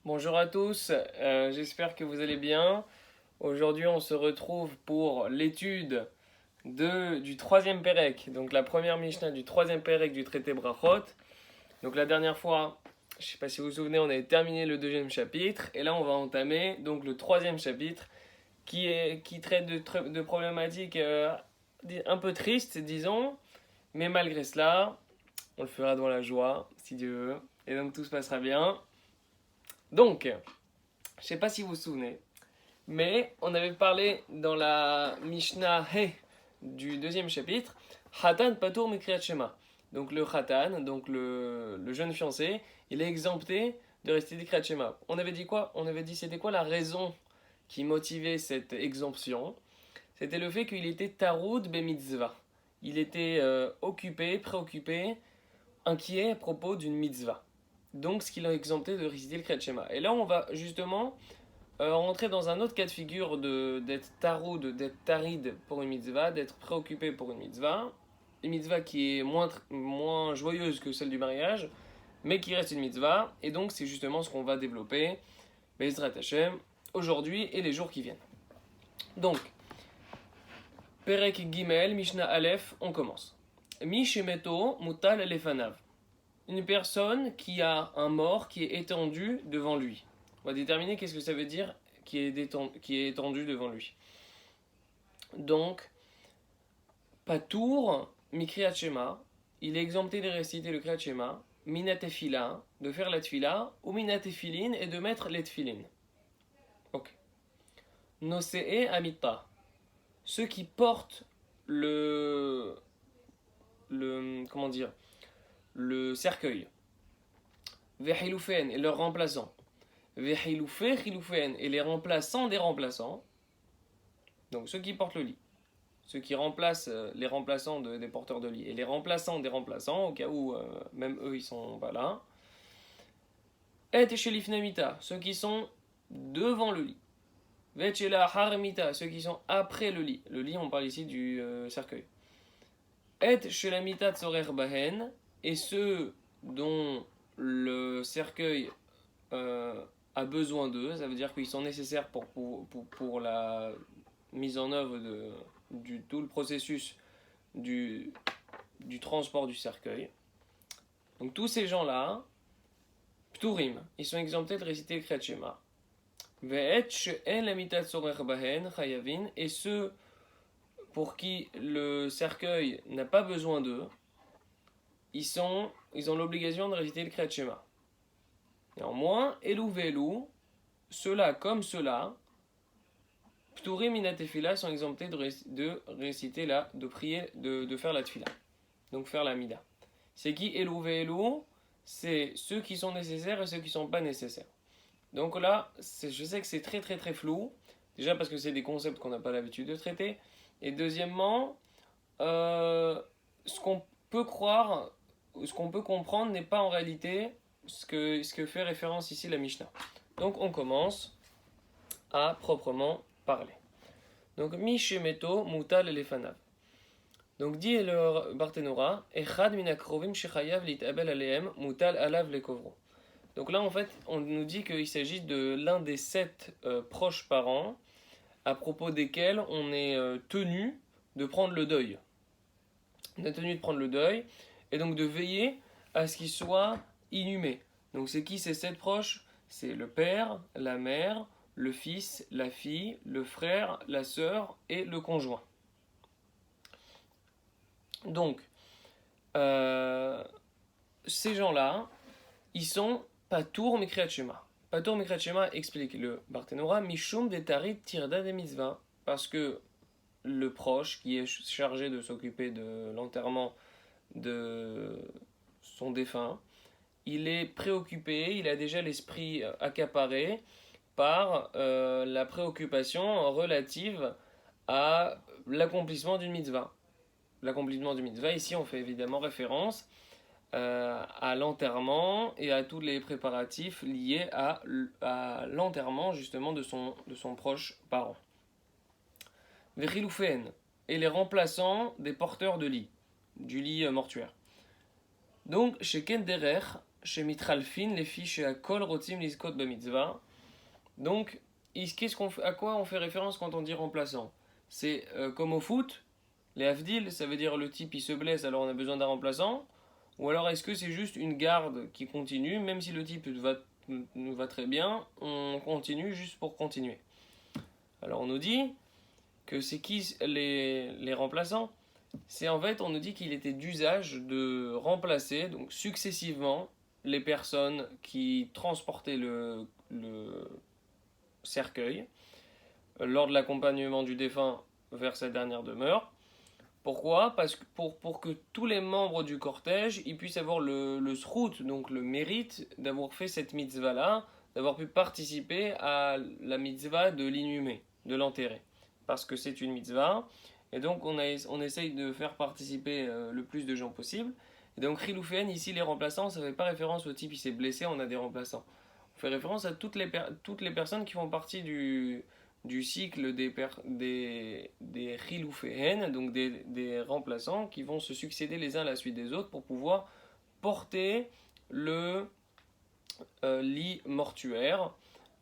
Bonjour à tous, j'espère que vous allez bien. Aujourd'hui, on se retrouve pour l'étude du troisième Pérec, donc la première Mishnah du troisième Pérec du traité Brachot. Donc la dernière fois, je ne sais pas si vous vous souvenez, on avait terminé le deuxième chapitre, et là on va entamer donc le troisième chapitre qui traite de problématiques un peu tristes, disons, mais malgré cela, on le fera dans la joie, si Dieu veut, et donc tout se passera bien. Donc, je ne sais pas si vous vous souvenez, mais on avait parlé dans la Mishnah He du deuxième chapitre, Hatan Patour Mikriyat Shema. Donc le Hatan, donc le jeune fiancé, il est exempté de réciter Kriyat Shema. On avait dit quoi? On avait dit c'était quoi la raison qui motivait cette exemption? C'était le fait qu'il était Taroud Bemitzvah. Il était occupé, préoccupé, inquiet à propos d'une mitzvah. Donc ce qui l'a exempté de réciter le Kriyat Shema. Et là on va justement rentrer dans un autre cas de figure d'être taroud, d'être taride pour une mitzvah, d'être préoccupé pour une mitzvah qui est moins joyeuse que celle du mariage, mais qui reste une mitzvah, et donc c'est justement ce qu'on va développer, Bezrat Hashem, aujourd'hui et les jours qui viennent. Donc, Perek Gimel, Mishnah Aleph, on commence. Mishemeto mutal elefanav. Une personne qui a un mort qui est étendu devant lui. On va déterminer qu'est-ce que ça veut dire qui est étendu devant lui. Donc, Patour, Mikriyat Shema, il est exempté de réciter le Kriyat Shema, Minatefila, de faire la tefila, ou Minatefilin, et de mettre les tefilin. Ok. Nosee Amita, ceux qui portent comment dire, le cercueil. Vehiloufen, et leurs remplaçants. Vehiloufé, Chiloufen, et les remplaçants des remplaçants. Donc ceux qui portent le lit. Ceux qui remplacent les remplaçants des porteurs de lit. Et les remplaçants des remplaçants, au cas où même eux ils sont pas là. Et Shelifnemita, ceux qui sont devant le lit. Vechela Haramita, ceux qui sont après le lit. Le lit, on parle ici du cercueil. Et Shelamita Tsorer Bahen, et ceux dont le cercueil a besoin d'eux, ça veut dire qu'ils sont nécessaires pour la mise en œuvre du tout le processus du, du transport du cercueil. Donc tous ces gens-là, Pturim, ils sont exemptés de réciter le Kriyat Shema. Et ceux pour qui le cercueil n'a pas besoin d'eux, ils ont l'obligation de réciter le Kriyat Shema. Néanmoins, Elou Velou, ceux-là comme ceux-là, Pturim minatefila sont exemptés de réciter de prier, de faire la tefila. Donc faire la mida. C'est qui Elou Velou? C'est ceux qui sont nécessaires et ceux qui ne sont pas nécessaires. Donc là, je sais que c'est très très très flou. Déjà parce que c'est des concepts qu'on n'a pas l'habitude de traiter. Et deuxièmement, ce qu'on peut croire, ce qu'on peut comprendre n'est pas en réalité ce que fait référence ici la Mishnah. Donc on commence à proprement parler. Donc Mishemeto Mutal Elefanav. Donc dit le Barthénora, Echad minakrovim shechayav litabel aleem mutal alav lekovro. Donc là, en fait, on nous dit qu'il s'agit de l'un des 7 proches parents à propos desquels on est tenu de prendre le deuil. On est tenu de prendre le deuil et donc de veiller à ce qu'ils soient inhumés. Donc c'est qui ces 7 proches? C'est le père, la mère, le fils, la fille, le frère, la sœur et le conjoint. Donc, ces gens-là, ils sont Patour Mikriyat Shema. Patour Mikriyat Shema explique le Barthénora, Mishum Detarit Tirda de Mitzvah, parce que le proche qui est chargé de s'occuper de l'enterrement de son défunt, il est préoccupé, il a déjà l'esprit accaparé par la préoccupation relative à l'accomplissement d'une mitzvah. L'accomplissement d'une mitzvah, ici on fait évidemment référence à l'enterrement et à tous les préparatifs liés à l'enterrement justement de son proche parent. Vechiloufen et les remplaçants des porteurs de lit, du lit mortuaire. Donc, chez Kenderer, chez Mitralfin, les filles chez Akol, Rotzim, Liskot, Bamitzvah. Donc, à quoi on fait référence quand on dit remplaçant? C'est comme au foot, les Havdil, ça veut dire le type il se blesse alors on a besoin d'un remplaçant. Ou alors est-ce que c'est juste une garde qui continue, même si le type va très bien, on continue juste pour continuer. Alors on nous dit que c'est qui les remplaçants? C'est en fait, on nous dit qu'il était d'usage de remplacer donc successivement les personnes qui transportaient le cercueil lors de l'accompagnement du défunt vers sa dernière demeure. Pourquoi? Parce que pour que tous les membres du cortège ils puissent avoir le srout, donc le mérite d'avoir fait cette mitzvah-là, d'avoir pu participer à la mitzvah de l'inhumer, de l'enterrer. Parce que c'est une mitzvah, et donc on essaye de faire participer le plus de gens possible. Et donc Khiloufén, ici les remplaçants, ça ne fait pas référence au type qui s'est blessé, on a des remplaçants. On fait référence à toutes les personnes qui font partie du cycle des Khilouféhen, donc des remplaçants qui vont se succéder les uns à la suite des autres pour pouvoir porter le lit mortuaire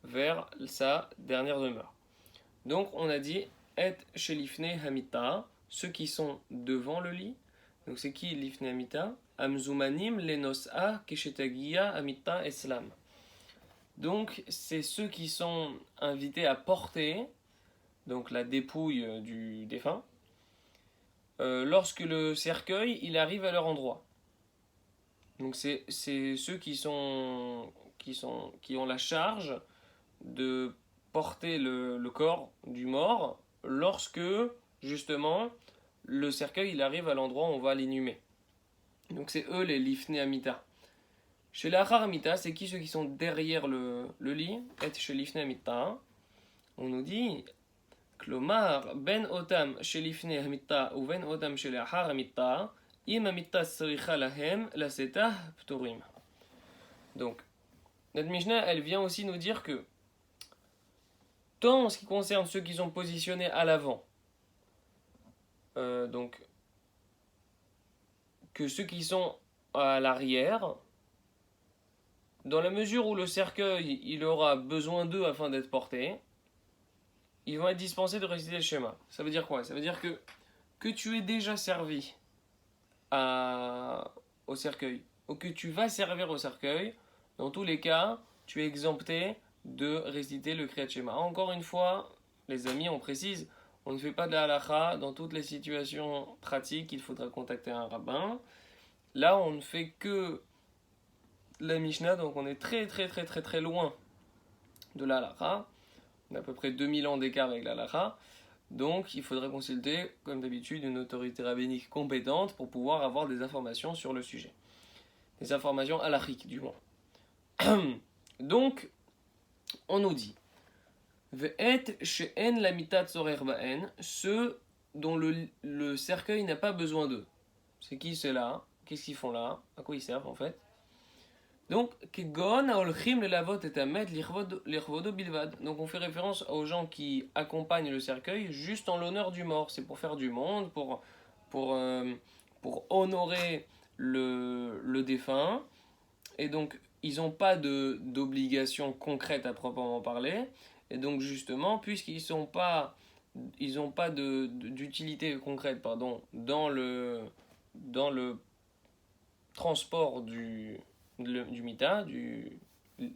vers sa dernière demeure. Donc on a dit et chez l'ifne hamita, ceux qui sont devant le lit. Donc c'est qui l'ifne hamita? Amzumanim lenos'a keshetagia hamita eslam. Donc c'est ceux qui sont invités à porter donc la dépouille du défunt lorsque le cercueil il arrive à leur endroit. Donc c'est ceux qui ont la charge de porter le corps du mort lorsque justement le cercueil il arrive à l'endroit où on va l'inhumer. Donc c'est eux les lifnei amita. Chez l'achar amita, c'est qui ceux qui sont derrière le lit? Et chez lifnei amita, on nous dit Klomar ben otam chez lifnei amita ou ben otam chez l'achar amita, im amita sricha lahem lasetah pturim. Donc notre Mishnah elle vient aussi nous dire que tant en ce qui concerne ceux qui sont positionnés à l'avant, donc que ceux qui sont à l'arrière, dans la mesure où le cercueil il aura besoin d'eux afin d'être porté, ils vont être dispensés de réciter le schéma. Ça veut dire quoi? Ça veut dire que tu aies déjà servi au cercueil, ou que tu vas servir au cercueil, dans tous les cas, tu es exempté de réciter le Kriyat Shema. Encore une fois, les amis, on précise, on ne fait pas de la halakha dans toutes les situations pratiques, il faudra contacter un rabbin. Là, on ne fait que la Mishnah, donc on est très très très très très loin de la halakha. On a à peu près 2000 ans d'écart avec la halakha. Donc, il faudrait consulter, comme d'habitude, une autorité rabbinique compétente pour pouvoir avoir des informations sur le sujet. Des informations halakhiques, du moins. Donc, on nous dit Ve'et she'en lamitat zorer ba'en, ceux dont le cercueil n'a pas besoin d'eux. C'est qui ceux-là? Qu'est-ce qu'ils font là? À quoi ils servent en fait? Donc, kegon aolchim lelavot et amet lichvodo bilvad. Donc, on fait référence aux gens qui accompagnent le cercueil juste en l'honneur du mort. C'est pour faire du monde, pour honorer le défunt. Et donc, ils n'ont pas d'obligation concrète à proprement parler. Et donc, justement, puisqu'ils n'ont pas d'utilité concrète dans le transport du mita, du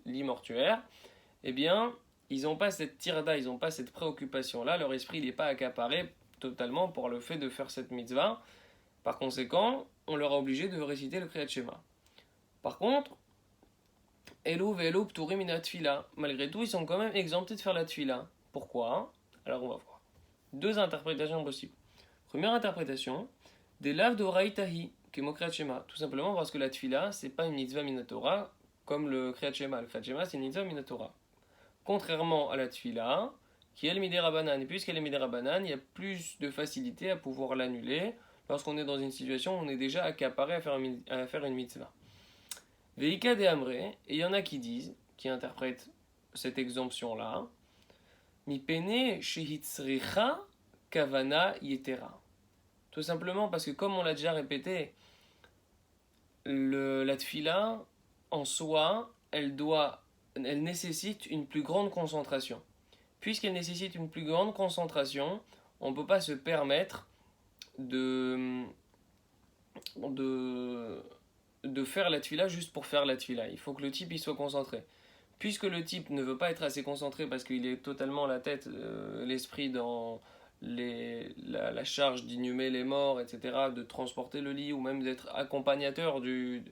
lit mortuaire, eh bien, ils n'ont pas cette tirda, ils n'ont pas cette préoccupation-là. Leur esprit n'est pas accaparé totalement pour le fait de faire cette mitzvah. Par conséquent, on leur a obligé de réciter le Kriyat Shema. Par contre, Elou ve'elou pturim min tfila. Malgré tout, ils sont quand même exemptés de faire la tfila. Pourquoi? Alors on va voir. Deux interprétations possibles. Première interprétation, des laves d'oraïtahi, qui est mon Kriyat Shema. Tout simplement parce que la tfila, c'est pas une mitzvah minatora comme le Kriyat Shema. Le Kriyat Shema, c'est une mitzvah minatora. Contrairement à la tfila, qui est le midera banan. Et puisqu'elle est midera banan, il y a plus de facilité à pouvoir l'annuler lorsqu'on est dans une situation où on est déjà accaparé à faire une mitzvah. Veika de Amré, et il y en a qui disent, qui interprètent cette exemption-là, Mi pene shehitzricha kavana yetera. Tout simplement parce que, comme on l'a déjà répété, la tfila, en soi, elle nécessite une plus grande concentration. Puisqu'elle nécessite une plus grande concentration, on ne peut pas se permettre de, de, de faire la tefila juste pour faire la tefila. Il faut que le type il soit concentré. Puisque le type ne veut pas être assez concentré parce qu'il est totalement la tête, l'esprit dans la charge d'inhumer les morts, etc., de transporter le lit ou même d'être accompagnateur du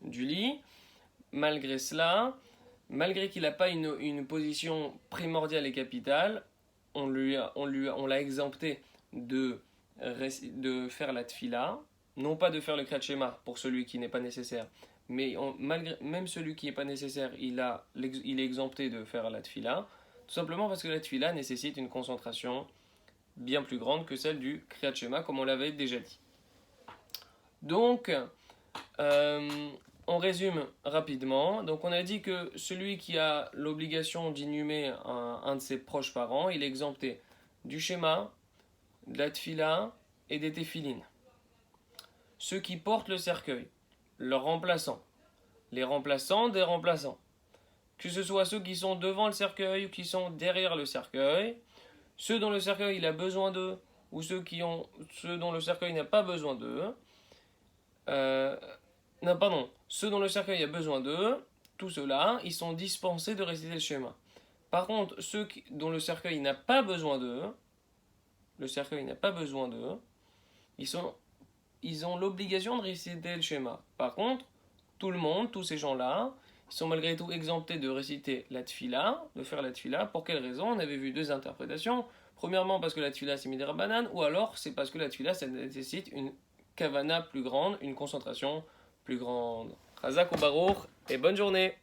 lit, malgré cela, malgré qu'il n'a pas une position primordiale et capitale, on l'a exempté de faire la tfila, non pas de faire le kriyat shema pour celui qui n'est pas nécessaire, mais même celui qui n'est pas nécessaire, il est exempté de faire la tfila, tout simplement parce que la tfila nécessite une concentration bien plus grande que celle du kriyat shema, comme on l'avait déjà dit. Donc, on résume rapidement. Donc, on a dit que celui qui a l'obligation d'inhumer un de ses proches parents, il est exempté du schéma, de la tfila et des téphilines. Ceux qui portent le cercueil, leurs remplaçants, les remplaçants des remplaçants, que ce soit ceux qui sont devant le cercueil ou qui sont derrière le cercueil, ceux dont le cercueil il a besoin d'eux ou ceux dont le cercueil n'a pas besoin d'eux, non, pardon, ceux dont le cercueil a besoin d'eux, tous ceux-là, ils sont dispensés de réciter le schéma. Par contre, dont le cercueil n'a pas besoin d'eux, ils ont l'obligation de réciter le schéma. Par contre, tout le monde, tous ces gens-là, ils sont malgré tout exemptés de réciter la tfila, de faire la tfila. Pour quelle raison? On avait vu deux interprétations. Premièrement, parce que la tfila c'est midera banane, ou alors c'est parce que la tfila ça nécessite une kavana plus grande, une concentration plus grande. Chazak ou baruch, et bonne journée!